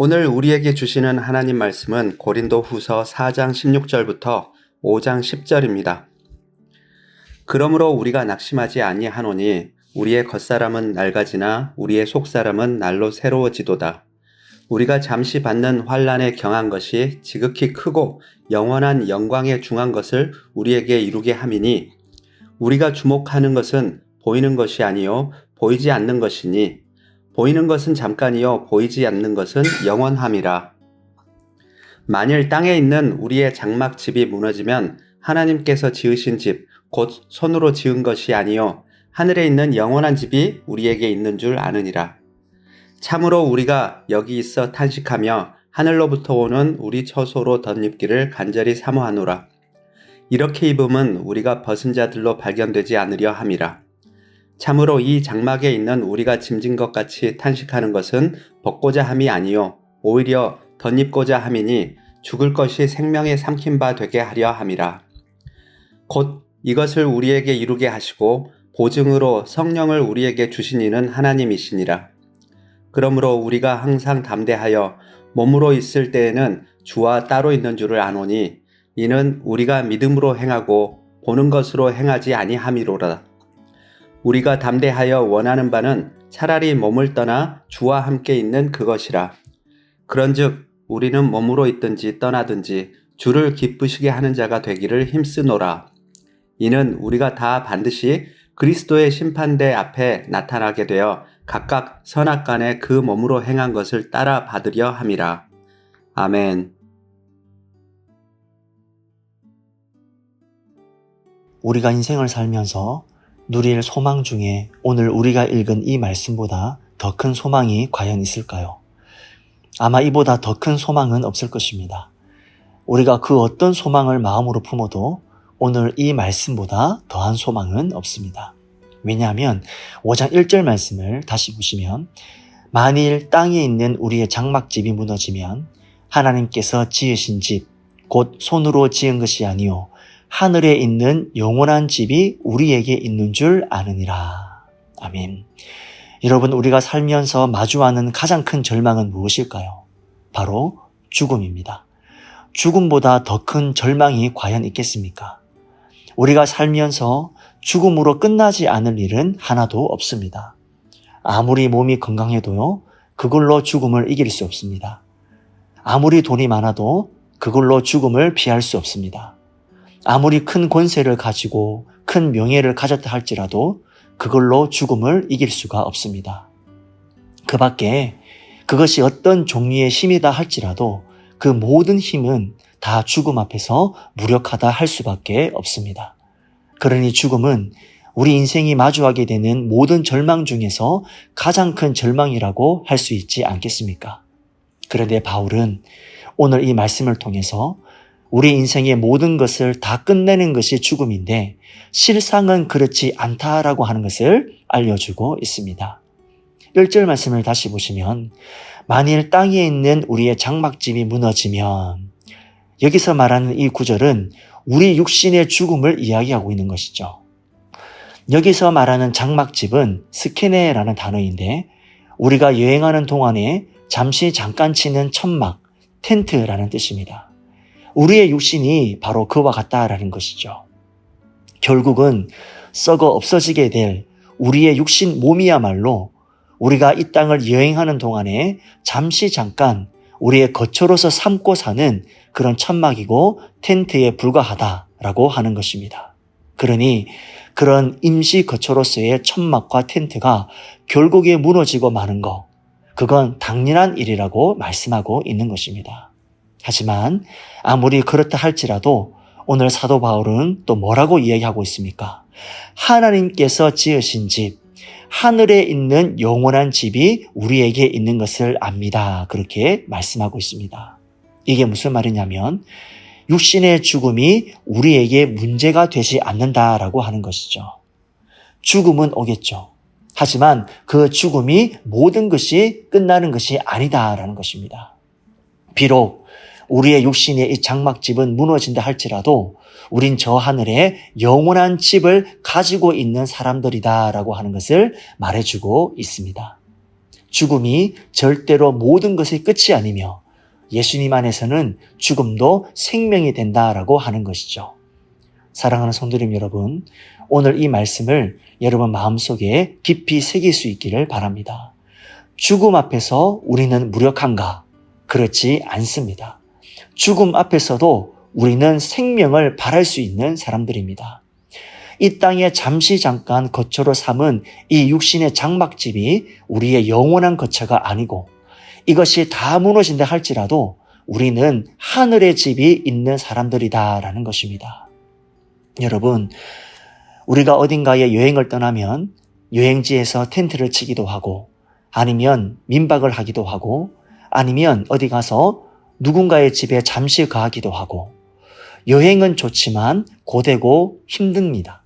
오늘 우리에게 주시는 하나님 말씀은 고린도후서 4장 16절부터 5장 10절입니다. 그러므로 우리가 낙심하지 아니하노니 우리의 겉사람은 낡아지나 우리의 속사람은 날로 새로워지도다. 우리가 잠시 받는 환난에 경한 것이 지극히 크고 영원한 영광에 중한 것을 우리에게 이루게 함이니 우리가 주목하는 것은 보이는 것이 아니요 보이지 않는 것이니 보이는 것은 잠깐이요 보이지 않는 것은 영원함이라. 만일 땅에 있는 우리의 장막집이 무너지면 하나님께서 지으신 집, 곧 손으로 지은 것이 아니요 하늘에 있는 영원한 집이 우리에게 있는 줄 아느니라. 참으로 우리가 여기 있어 탄식하며 하늘로부터 오는 우리 처소로 덧입기를 간절히 사모하노라. 이렇게 입음은 우리가 벗은 자들로 발견되지 않으려 함이라. 참으로 이 장막에 있는 우리가 짐진 것 같이 탄식하는 것은 벗고자 함이 아니요 오히려 덧입고자 함이니 죽을 것이 생명에 삼킨 바 되게 하려 함이라. 곧 이것을 우리에게 이루게 하시고 보증으로 성령을 우리에게 주신 이는 하나님이시니라. 그러므로 우리가 항상 담대하여 몸으로 있을 때에는 주와 따로 있는 줄을 아노니 이는 우리가 믿음으로 행하고 보는 것으로 행하지 아니함이로라. 우리가 담대하여 원하는 바는 차라리 몸을 떠나 주와 함께 있는 그것이라. 그런즉 우리는 몸으로 있든지 떠나든지 주를 기쁘시게 하는 자가 되기를 힘쓰노라. 이는 우리가 다 반드시 그리스도의 심판대 앞에 나타나게 되어 각각 선악간에 그 몸으로 행한 것을 따라 받으려 함이라. 아멘. 우리가 인생을 살면서 누릴 소망 중에 오늘 우리가 읽은 이 말씀보다 더 큰 소망이 과연 있을까요? 아마 이보다 더 큰 소망은 없을 것입니다. 우리가 그 어떤 소망을 마음으로 품어도 오늘 이 말씀보다 더한 소망은 없습니다. 왜냐하면 5장 1절 말씀을 다시 보시면 만일 땅에 있는 우리의 장막집이 무너지면 하나님께서 지으신 집, 곧 손으로 지은 것이 아니요 하늘에 있는 영원한 집이 우리에게 있는 줄 아느니라. 아멘. 여러분, 우리가 살면서 마주하는 가장 큰 절망은 무엇일까요? 바로 죽음입니다. 죽음보다 더 큰 절망이 과연 있겠습니까? 우리가 살면서 죽음으로 끝나지 않을 일은 하나도 없습니다. 아무리 몸이 건강해도요, 그걸로 죽음을 이길 수 없습니다. 아무리 돈이 많아도 그걸로 죽음을 피할 수 없습니다. 아무리 큰 권세를 가지고 큰 명예를 가졌다 할지라도 그걸로 죽음을 이길 수가 없습니다. 그 밖에 그것이 어떤 종류의 힘이다 할지라도 그 모든 힘은 다 죽음 앞에서 무력하다 할 수밖에 없습니다. 그러니 죽음은 우리 인생이 마주하게 되는 모든 절망 중에서 가장 큰 절망이라고 할 수 있지 않겠습니까? 그런데 바울은 오늘 이 말씀을 통해서 우리 인생의 모든 것을 다 끝내는 것이 죽음인데 실상은 그렇지 않다라고 하는 것을 알려주고 있습니다. 1절 말씀을 다시 보시면 만일 땅에 있는 우리의 장막집이 무너지면, 여기서 말하는 이 구절은 우리 육신의 죽음을 이야기하고 있는 것이죠. 여기서 말하는 장막집은 스케네라는 단어인데 우리가 여행하는 동안에 잠깐 치는 천막, 텐트라는 뜻입니다. 우리의 육신이 바로 그와 같다라는 것이죠. 결국은 썩어 없어지게 될 우리의 육신 몸이야말로 우리가 이 땅을 여행하는 동안에 잠깐 우리의 거처로서 삼고 사는 그런 천막이고 텐트에 불과하다라고 하는 것입니다. 그러니 그런 임시 거처로서의 천막과 텐트가 결국에 무너지고 마는 것, 그건 당연한 일이라고 말씀하고 있는 것입니다. 하지만 아무리 그렇다 할지라도 오늘 사도 바울은 또 뭐라고 이야기하고 있습니까? 하나님께서 지으신 집, 하늘에 있는 영원한 집이 우리에게 있는 것을 압니다. 그렇게 말씀하고 있습니다. 이게 무슨 말이냐면 육신의 죽음이 우리에게 문제가 되지 않는다라고 하는 것이죠. 죽음은 오겠죠. 하지만 그 죽음이 모든 것이 끝나는 것이 아니다라는 것입니다. 비록 우리의 육신의 이 장막집은 무너진다 할지라도 우린 저 하늘에 영원한 집을 가지고 있는 사람들이다라고 하는 것을 말해주고 있습니다. 죽음이 절대로 모든 것의 끝이 아니며 예수님 안에서는 죽음도 생명이 된다라고 하는 것이죠. 사랑하는 성도님 여러분, 오늘 이 말씀을 여러분 마음속에 깊이 새길 수 있기를 바랍니다. 죽음 앞에서 우리는 무력한가? 그렇지 않습니다. 죽음 앞에서도 우리는 생명을 바랄 수 있는 사람들입니다. 이 땅에 잠깐 거처로 삼은 이 육신의 장막집이 우리의 영원한 거처가 아니고 이것이 다 무너진다 할지라도 우리는 하늘의 집이 있는 사람들이다라는 것입니다. 여러분, 우리가 어딘가에 여행을 떠나면 여행지에서 텐트를 치기도 하고 아니면 민박을 하기도 하고 아니면 어디 가서 누군가의 집에 잠시 거하기도 하고 여행은 좋지만 고되고 힘듭니다.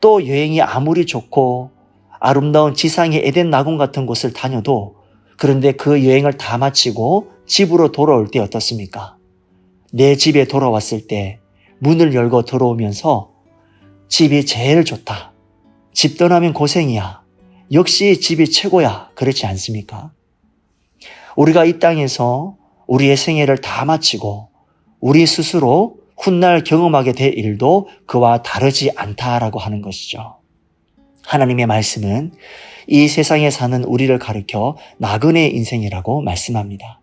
또 여행이 아무리 좋고 아름다운 지상의 에덴 낙원 같은 곳을 다녀도 그런데 그 여행을 다 마치고 집으로 돌아올 때 어떻습니까? 내 집에 돌아왔을 때 문을 열고 들어오면서 집이 제일 좋다. 집 떠나면 고생이야. 역시 집이 최고야. 그렇지 않습니까? 우리가 이 땅에서 우리의 생애를 다 마치고 우리 스스로 훗날 경험하게 될 일도 그와 다르지 않다라고 하는 것이죠. 하나님의 말씀은 이 세상에 사는 우리를 가리켜 나그네 인생이라고 말씀합니다.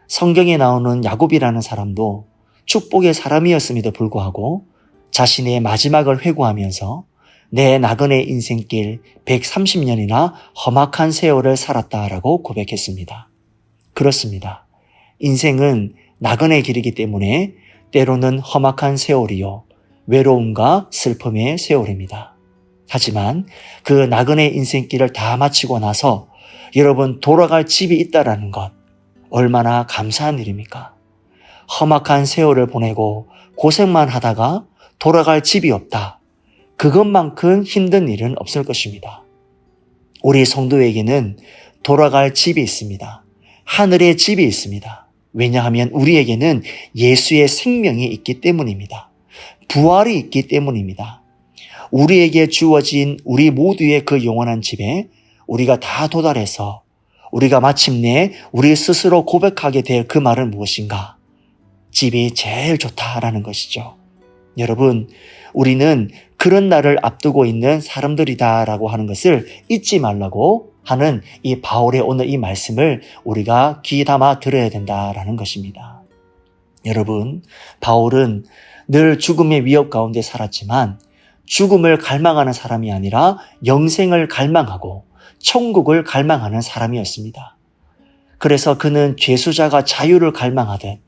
성경에 나오는 야곱이라는 사람도 축복의 사람이었음에도 불구하고 자신의 마지막을 회고하면서 내 나그네 인생길 130년이나 험악한 세월을 살았다라고 고백했습니다. 그렇습니다. 인생은 나그네 길이기 때문에 때로는 험악한 세월이요, 외로움과 슬픔의 세월입니다. 하지만 그 나그네 인생길을 다 마치고 나서 여러분 돌아갈 집이 있다라는 것 얼마나 감사한 일입니까? 험악한 세월을 보내고 고생만 하다가 돌아갈 집이 없다. 그것만큼 힘든 일은 없을 것입니다. 우리 성도에게는 돌아갈 집이 있습니다. 하늘의 집이 있습니다. 왜냐하면 우리에게는 예수의 생명이 있기 때문입니다. 부활이 있기 때문입니다. 우리에게 주어진 우리 모두의 그 영원한 집에 우리가 다 도달해서 우리가 마침내 우리 스스로 고백하게 될 그 말은 무엇인가? 집이 제일 좋다라는 것이죠. 여러분, 우리는 그런 날을 앞두고 있는 사람들이다라고 하는 것을 잊지 말라고 하는 이 바울의 오늘 이 말씀을 우리가 귀담아 들어야 된다라는 것입니다. 여러분, 바울은 늘 죽음의 위협 가운데 살았지만 죽음을 갈망하는 사람이 아니라 영생을 갈망하고 천국을 갈망하는 사람이었습니다. 그래서 그는 죄수자가 자유를 갈망하듯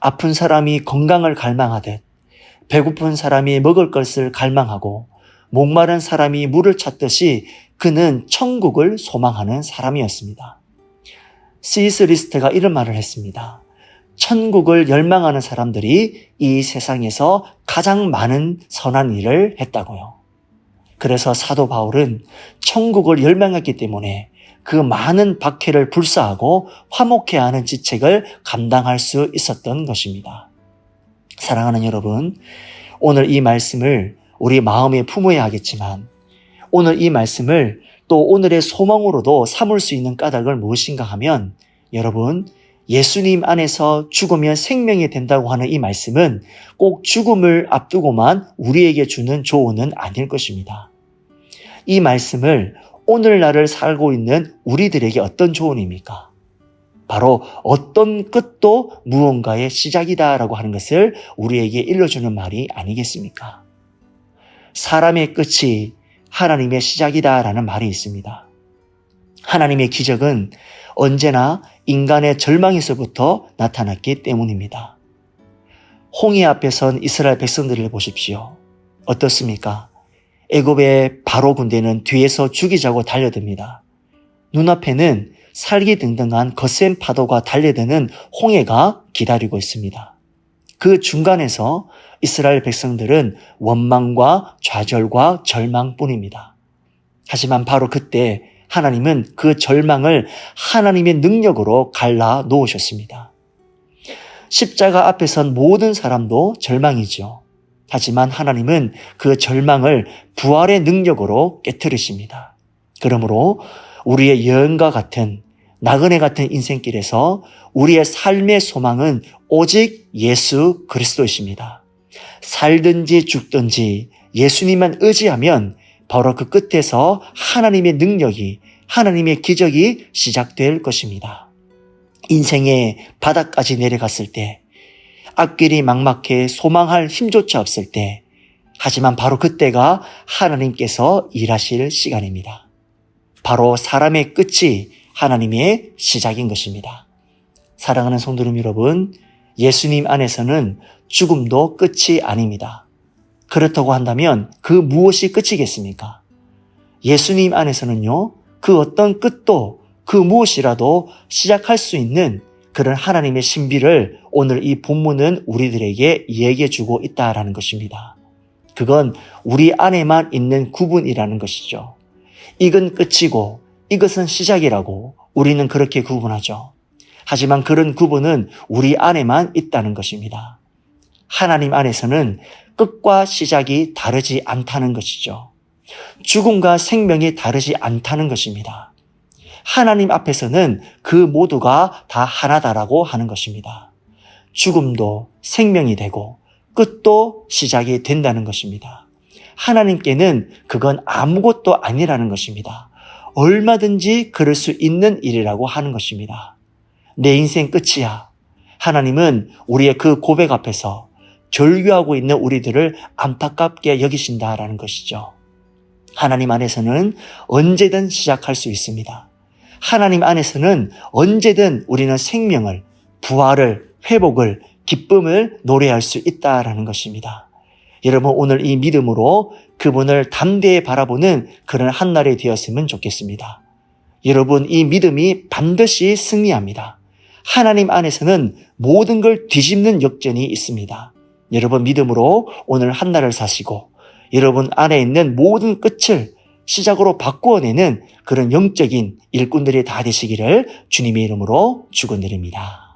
아픈 사람이 건강을 갈망하듯 배고픈 사람이 먹을 것을 갈망하고 목마른 사람이 물을 찾듯이 그는 천국을 소망하는 사람이었습니다. C.S. 리스트가 이런 말을 했습니다. 천국을 열망하는 사람들이 이 세상에서 가장 많은 선한 일을 했다고요. 그래서 사도 바울은 천국을 열망했기 때문에 그 많은 박해를 불사하고 화목해야 하는 직책을 감당할 수 있었던 것입니다. 사랑하는 여러분, 오늘 이 말씀을 우리 마음에 품어야 하겠지만 오늘 이 말씀을 또 오늘의 소망으로도 삼을 수 있는 까닭을 무엇인가 하면 여러분, 예수님 안에서 죽으면 생명이 된다고 하는 이 말씀은 꼭 죽음을 앞두고만 우리에게 주는 조언은 아닐 것입니다. 이 말씀을 오늘날을 살고 있는 우리들에게 어떤 조언입니까? 바로 어떤 끝도 무언가의 시작이다라고 하는 것을 우리에게 일러주는 말이 아니겠습니까? 사람의 끝이 하나님의 시작이다라는 말이 있습니다. 하나님의 기적은 언제나 인간의 절망에서부터 나타났기 때문입니다. 홍해 앞에 선 이스라엘 백성들을 보십시오. 어떻습니까? 애굽의 바로 군대는 뒤에서 죽이자고 달려듭니다. 눈앞에는 살기등등한 거센 파도가 달려드는 홍해가 기다리고 있습니다. 그 중간에서 이스라엘 백성들은 원망과 좌절과 절망뿐입니다. 하지만 바로 그때 하나님은 그 절망을 하나님의 능력으로 갈라 놓으셨습니다. 십자가 앞에 선 모든 사람도 절망이죠. 하지만 하나님은 그 절망을 부활의 능력으로 깨트리십니다. 그러므로 우리의 여행과 같은 나그네 같은 인생길에서 우리의 삶의 소망은 오직 예수 그리스도이십니다. 살든지 죽든지 예수님만 의지하면 바로 그 끝에서 하나님의 능력이, 하나님의 기적이 시작될 것입니다. 인생의 바닥까지 내려갔을 때, 앞길이 막막해 소망할 힘조차 없을 때, 하지만 바로 그때가 하나님께서 일하실 시간입니다. 바로 사람의 끝이 하나님의 시작인 것입니다. 사랑하는 성도님 여러분, 예수님 안에서는 죽음도 끝이 아닙니다. 그렇다고 한다면 그 무엇이 끝이겠습니까? 예수님 안에서는요, 그 어떤 끝도 그 무엇이라도 시작할 수 있는 그런 하나님의 신비를 오늘 이 본문은 우리들에게 얘기해 주고 있다라는 것입니다. 그건 우리 안에만 있는 구분이라는 것이죠. 이건 끝이고 이것은 시작이라고 우리는 그렇게 구분하죠. 하지만 그런 구분은 우리 안에만 있다는 것입니다. 하나님 안에서는 끝과 시작이 다르지 않다는 것이죠. 죽음과 생명이 다르지 않다는 것입니다. 하나님 앞에서는 그 모두가 다 하나다라고 하는 것입니다. 죽음도 생명이 되고 끝도 시작이 된다는 것입니다. 하나님께는 그건 아무것도 아니라는 것입니다. 얼마든지 그럴 수 있는 일이라고 하는 것입니다. 내 인생 끝이야. 하나님은 우리의 그 고백 앞에서 절규하고 있는 우리들을 안타깝게 여기신다라는 것이죠. 하나님 안에서는 언제든 시작할 수 있습니다. 하나님 안에서는 언제든 우리는 생명을, 부활을, 회복을, 기쁨을 노래할 수 있다라는 것입니다. 여러분, 오늘 이 믿음으로 그분을 담대히 바라보는 그런 한 날이 되었으면 좋겠습니다. 여러분, 이 믿음이 반드시 승리합니다. 하나님 안에서는 모든 걸 뒤집는 역전이 있습니다. 여러분, 믿음으로 오늘 한 날을 사시고 여러분 안에 있는 모든 끝을 시작으로 바꾸어내는 그런 영적인 일꾼들이 다 되시기를 주님의 이름으로 축원드립니다.